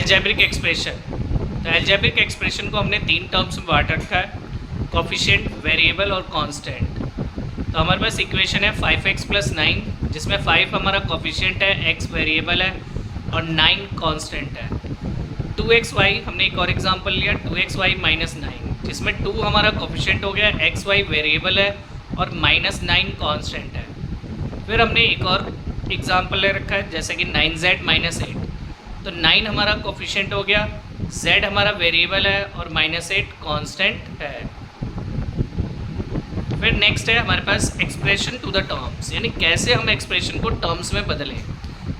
Algebraic expression. तो algebraic expression को हमने तीन टर्म्स में बांट रखा है, कोफिशिएंट, वेरिएबल और कांस्टेंट। तो हमारे पास इक्वेशन है 5x + 9, जिसमें 5 हमारा कोफिशिएंट है, x वेरिएबल है और 9 कांस्टेंट है। 2xy हमने एक और एग्जांपल लिया 2xy - 9, जिसमें 2 हमारा कोफिशिएंट हो गया, xy वेरिएबल है और -9 कांस्टेंट है। फिर हमने एक और एग्जांपल ले रखा है जैसे कि 9z - 8। तो 9 हमारा कोफिशिएंट हो गया, z हमारा वेरिएबल है और -8 कांस्टेंट है। फिर नेक्स्ट है हमारे पास एक्सप्रेशन टू द टर्म्स, यानी कैसे हम एक्सप्रेशन को टर्म्स में बदलें,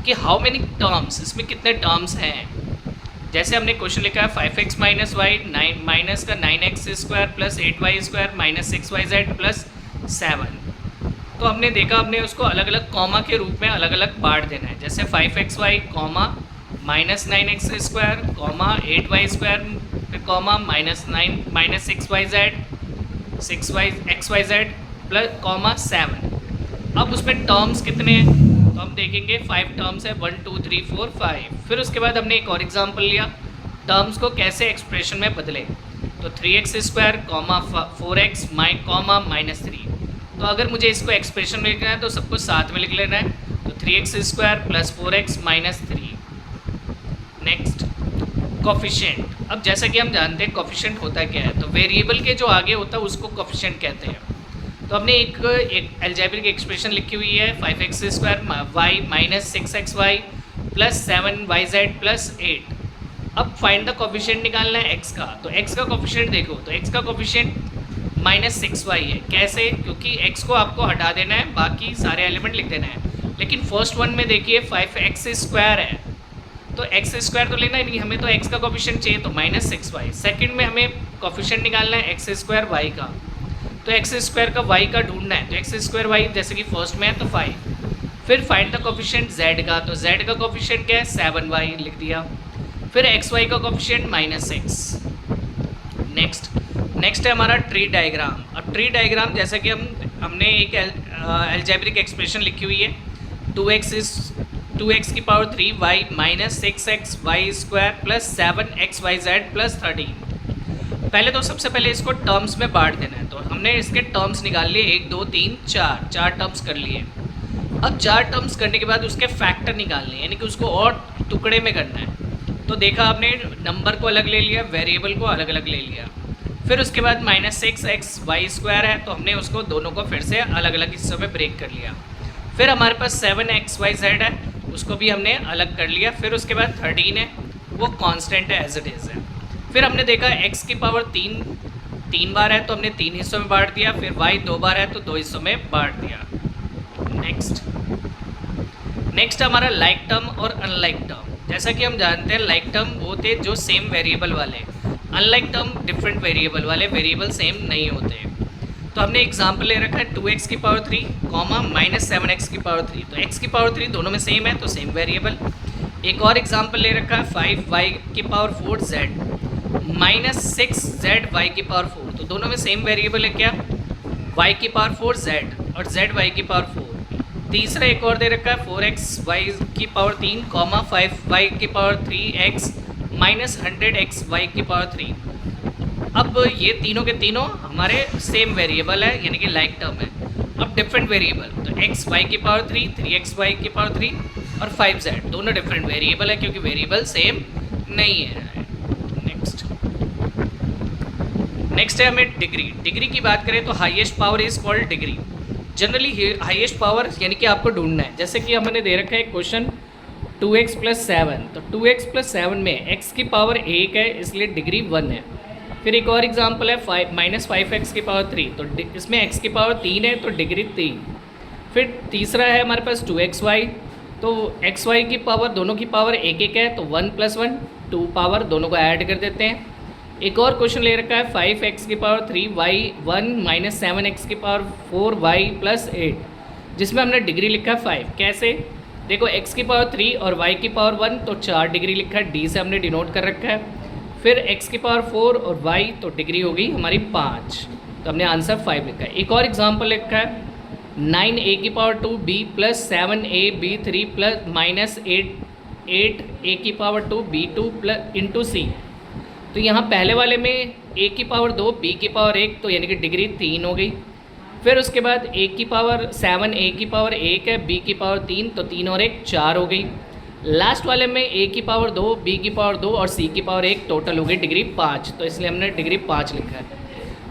कि हाउ मेनी टर्म्स, इसमें कितने टर्म्स हैं। जैसे हमने क्वेश्चन लिखा है 5x - y 9 माइनस का 9x² + 8y² - 6yz + 7। तो हमने देखा, हमने उसको अलग अलग कॉमा के रूप में अलग अलग बांट देना है। जैसे 5xy comma -9x², comma 8y², फिर कॉमा -9 - 6yz प्लस कॉमा 7। अब उसमें टर्म्स कितने हैं, तो हम देखेंगे 5 टर्म्स है, 1 2 3 4 5। फिर उसके बाद हमने एक और एग्जांपल लिया टर्म्स को कैसे एक्सप्रेशन में बदले। तो 3x², 4x कॉमा -3। तो अगर मुझे इसको एक्सप्रेशन में लिखना है तो सब कुछ साथ में लिख लेना है। तो 3x² + 4x - 3। Next coefficient. अब जैसा कि हम जानते हैं कोफिशिएंट होता क्या है, तो वेरिएबल के जो आगे होता है उसको कोफिशिएंट कहते हैं। तो हमने एक एल्जेब्रिक एक्सप्रेशन लिखी हुई है 5x² y - 6xy + 7yz + 8। अब फाइंड द कोफिशिएंट निकालना है x का। तो x का कोफिशिएंट देखो, तो x का कोफिशिएंट -6y है। कैसे, क्योंकि x को आपको हटा देना है, बाकी सारे एलिमेंट लिख देना है। लेकिन फर्स्ट वन में देखिए 5x² है, तो x² तो लेना ही नहीं, हमें तो x का कोफिशिएंट चाहिए, तो -6y। सेकंड में हमें कोफिशिएंट निकालना है x² y का, तो x² का y का ढूंढना है। तो x² y जैसे कि फर्स्ट में है तो 5। फिर फाइंड द कोफिशिएंट z का, तो z का कोफिशिएंट क्या है 7y लिख दिया। फिर xy का कोफिशिएंट -6। नेक्स्ट है हमारा ट्री डायग्राम। अब ट्री डायग्राम जैसा कि हमने एक एल्जेब्रिक एक्सप्रेशन लिखी हुई है 2x की पावर 3 y - 6xy² + 7xyz + 13। पहले तो सबसे पहले इसको टर्म्स में बांट देना है। तो हमने इसके टर्म्स निकाल लिए 1 2 3 4 टर्म्स कर लिए। अब 4 टर्म्स करने के बाद उसके फैक्टर निकालने हैं, यानी कि उसको और टुकड़े में करना है। तो देखा आपने, नंबर को अलग ले लिया, वेरिएबल को अलग अलग ले लिया। फिर उसके बाद -6xy² है, तो हमने उसको दोनों को फिर से अलग अलग हिस्सों में ब्रेक कर लिया। फिर हमारे पास 7xyz है, उसको भी हमने अलग कर लिया। फिर उसके बाद 13 है, वो कांस्टेंट है, एज इट इज़ है। फिर हमने देखा x की पावर 3 बार है, तो हमने 3 हिस्सों में बांट दिया। फिर y 2 बार है, तो 2 हिस्सों में बांट दिया। नेक्स्ट हमारा लाइक टर्म और अनलाइक टर्म। जैसा कि हम जानते हैं लाइक टर्म वो थे जो सेम वेरिएबल वाले, अनलाइक टर्म डिफरेंट वेरिएबल वाले, वेरिएबल सेम नहीं होते। तो हमने एग्जाम्पल ले रखा है 2x की पावर 3 कॉमा -7x की पावर 3। तो x की पावर 3 दोनों में सेम है, तो सेम वेरिएबल। एक और एग्जाम्पल ले रखा है 5y की पावर 4 z -6z y की पावर 4। तो दोनों में सेम वेरिएबल है क्या, y की पावर 4 z और z y की पावर 4। तीसरा एक और दे रखा है 4x y की पावर 3 कॉमा 5y की पावर 3x -100x y की पावर 3। अब ये तीनों के तीनों हमारे सेम वेरिएबल है, यानी कि लाइक टर्म है। अब डिफरेंट वेरिएबल, तो x y की पावर 3 3x y की पावर 3 और 5z दोनों डिफरेंट वेरिएबल है, क्योंकि वेरिएबल सेम नहीं है। नेक्स्ट है हमें डिग्री की बात करें तो highest power is called degree. Generally highest power यानी कि आपको ढूंढना है। जैसे कि हमने दे रखा है क्वेश्चन 2x + 7, तो 2x + 7 में x की पावर 1 है, इसलिए डिग्री 1 है। फिर एक और एग्जांपल है -5x की पावर 3, तो इसमें x की पावर 3 है, तो डिग्री 3। फिर तीसरा है हमारे पास 2xy, तो xy की पावर दोनों की पावर 1 1 है, तो 1 + 1 2 पावर, दोनों को ऐड कर देते हैं। एक और क्वेश्चन ले रखा है 5x की पावर 3 y 1 - 7x की पावर 4 y + 8, जिसमें हमने डिग्री लिखा है 5। कैसे, देखो x की पावर 3 और y की पावर 1, तो 4 डिग्री लिखा है, d से हमने डिनोट कर रखा है। फिर x की पावर 4 और y, तो डिग्री हो गई हमारी 5, तो हमने आंसर 5 लिखा है। एक और एग्जांपल लिखा है 9a की पावर 2 b + 7ab 3 + -8 8 ए की पावर 2 B2 प्लस इंटू सी। तो यहाँ पहले वाले में ए की पावर 2 बी की पावर 1, तो यानी कि डिग्री 3 हो गई। फिर उसके बाद ए की पावर 7 ए की पावर 1 है, बी की पावर 3, तो 3 और 1 4 हो गई। लास्ट वाले में ए की पावर 2 बी की पावर 2 और सी की पावर 1, टोटल हो गई डिग्री 5, तो इसलिए हमने डिग्री 5 लिखा है।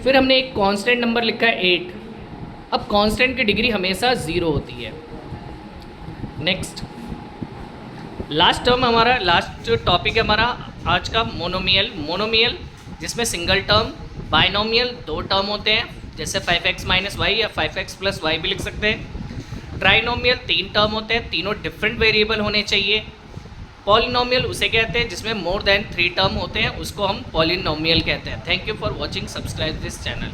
फिर हमने एक कांस्टेंट नंबर लिखा है 8। अब कांस्टेंट की डिग्री हमेशा 0 होती है। नेक्स्ट लास्ट टर्म हमारा, लास्ट टॉपिक है हमारा आज का मोनोमियल, जिसमें सिंगल टर्म, बाइनोमियल 2 टर्म होते हैं, जैसे 5x माइनस वाई या 5x प्लस वाई भी लिख सकते हैं। ट्राइनोमियल 3 टर्म होते हैं, तीनों डिफरेंट वेरिएबल होने चाहिए। पॉलिनोमियल उसे कहते हैं जिसमें मोर देन 3 टर्म होते हैं, उसको हम पॉलिनोमियल कहते हैं। Thank you for watching, subscribe this channel.